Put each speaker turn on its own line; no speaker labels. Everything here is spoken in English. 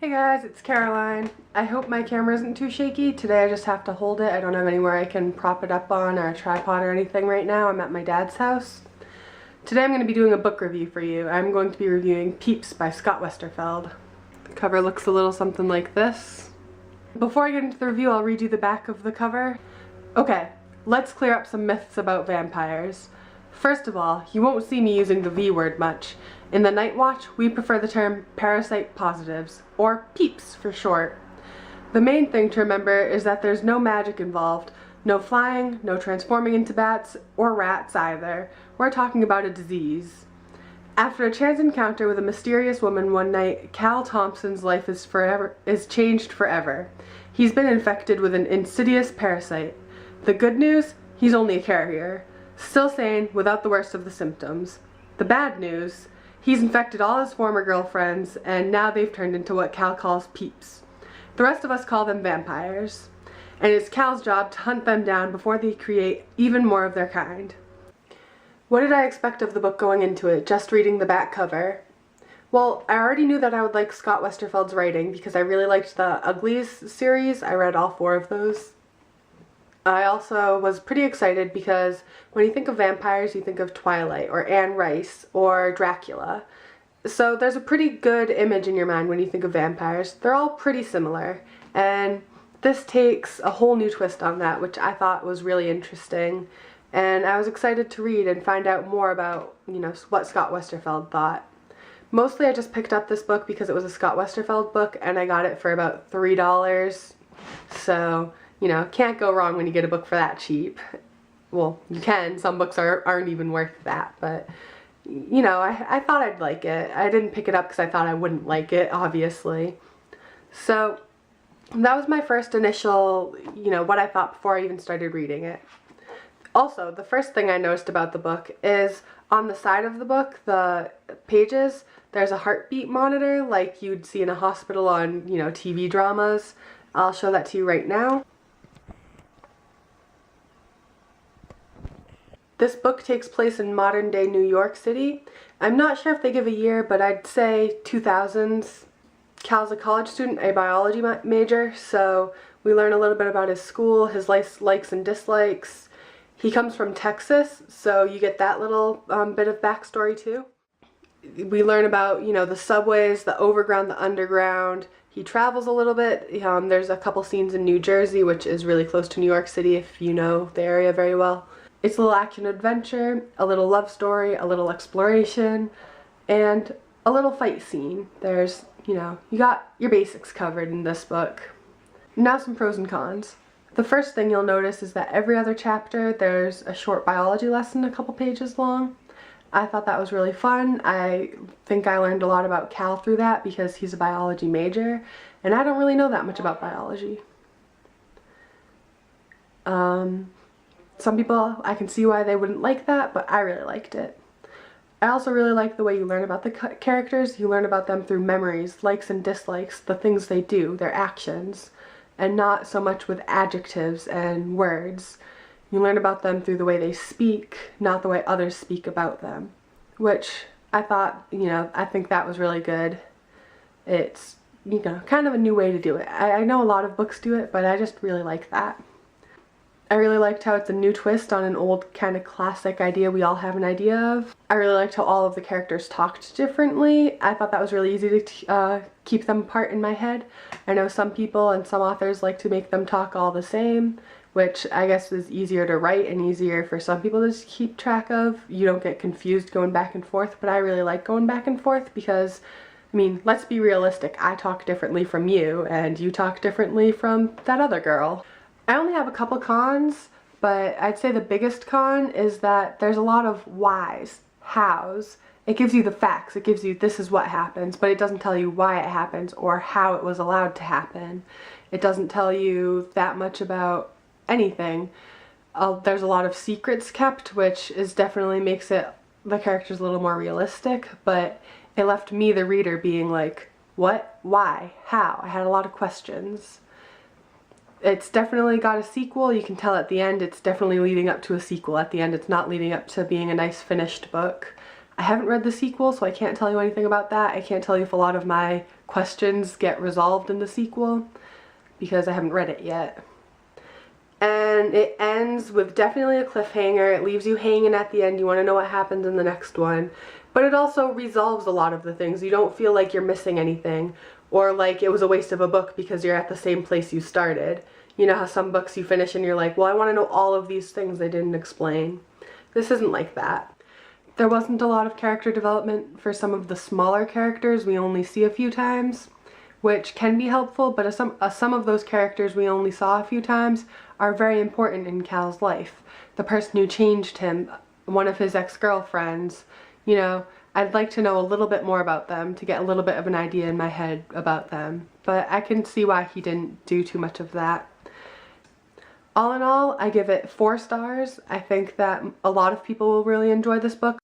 Hey guys, it's Caroline. I hope my camera isn't too shaky. Today I just have to hold it. I don't have anywhere I can prop it up on or a tripod or anything right now. I'm at my dad's house. Today I'm going to be doing a book review for you. I'm going to be reviewing Peeps by Scott Westerfeld. The cover looks a little something like this. Before I get into the review, I'll read you the back of the cover. Okay, let's clear up some myths about vampires. First of all, you won't see me using the V word much. In the Night Watch, we prefer the term parasite positives, or Peeps for short. The main thing to remember is that there's no magic involved, no flying, no transforming into bats, or rats either. We're talking about a disease. After a chance encounter with a mysterious woman one night, Cal Thompson's life is changed forever. He's been infected with an insidious parasite. The good news? He's only a carrier. Still sane, without the worst of the symptoms. The bad news? He's infected all his former girlfriends, and now they've turned into what Cal calls Peeps. The rest of us call them vampires. And it's Cal's job to hunt them down before they create even more of their kind. What did I expect of the book going into it, just reading the back cover? Well, I already knew that I would like Scott Westerfeld's writing because I really liked the Uglies series. I read all 4 of those. I also was pretty excited because when you think of vampires, you think of Twilight or Anne Rice or Dracula. So there's a pretty good image in your mind when you think of vampires. They're all pretty similar, and this takes a whole new twist on that, which I thought was really interesting. And I was excited to read and find out more about, what Scott Westerfeld thought. Mostly I just picked up this book because it was a Scott Westerfeld book and I got it for about $3. So, can't go wrong when you get a book for that cheap. Well, you can. Some books aren't even worth that, but, I thought I'd like it. I didn't pick it up because I thought I wouldn't like it, obviously. So, that was my first initial, what I thought before I even started reading it. Also, the first thing I noticed about the book is on the side of the book, the pages, there's a heartbeat monitor like you'd see in a hospital on, TV dramas. I'll show that to you right now. This book takes place in modern day New York City. I'm not sure if they give a year, but I'd say 2000s. Cal's a college student, a biology major, so we learn a little bit about his school, his likes and dislikes. He comes from Texas, so you get that little bit of backstory too. We learn about, the subways, the overground, the underground. He travels a little bit. There's a couple scenes in New Jersey, which is really close to New York City if you know the area very well. It's a little action adventure, a little love story, a little exploration, and a little fight scene. There's, you got your basics covered in this book. Now some pros and cons. The first thing you'll notice is that every other chapter there's a short biology lesson a couple pages long. I thought that was really fun. I think I learned a lot about Cal through that because he's a biology major, and I don't really know that much about biology. Some people, I can see why they wouldn't like that, but I really liked it. I also really like the way you learn about the characters. You learn about them through memories, likes and dislikes, the things they do, their actions, and not so much with adjectives and words. You learn about them through the way they speak, not the way others speak about them, which I thought, I think that was really good. It's, kind of a new way to do it. I know a lot of books do it, but I just really like that. I really liked how it's a new twist on an old kind of classic idea we all have an idea of. I really liked how all of the characters talked differently. I thought that was really easy to keep them apart in my head. I know some people and some authors like to make them talk all the same, which I guess is easier to write and easier for some people to keep track of. You don't get confused going back and forth, but I really like going back and forth because, let's be realistic. I talk differently from you, and you talk differently from that other girl. I only have a couple cons, but I'd say the biggest con is that there's a lot of whys, hows. It gives you the facts, it gives you this is what happens, but it doesn't tell you why it happens or how it was allowed to happen. It doesn't tell you that much about anything. There's a lot of secrets kept, which definitely makes the characters a little more realistic, but it left me, the reader, being like, what? Why? How? I had a lot of questions. It's definitely got a sequel. You can tell at the end it's definitely leading up to a sequel. At the end it's not leading up to being a nice finished book. I haven't read the sequel, so I can't tell you anything about that. I can't tell you if a lot of my questions get resolved in the sequel because I haven't read it yet. And it ends with definitely a cliffhanger. It leaves you hanging at the end. You want to know what happens in the next one. But it also resolves a lot of the things. You don't feel like you're missing anything or like it was a waste of a book because you're at the same place you started. You know how some books you finish and you're like, well, I want to know all of these things they didn't explain. This isn't like that. There wasn't a lot of character development for some of the smaller characters we only see a few times, which can be helpful, but some of those characters we only saw a few times are very important in Cal's life. The person who changed him, one of his ex-girlfriends, you know, I'd like to know a little bit more about them to get a little bit of an idea in my head about them, but I can see why he didn't do too much of that. All in all, I give it 4 stars. I think that a lot of people will really enjoy this book.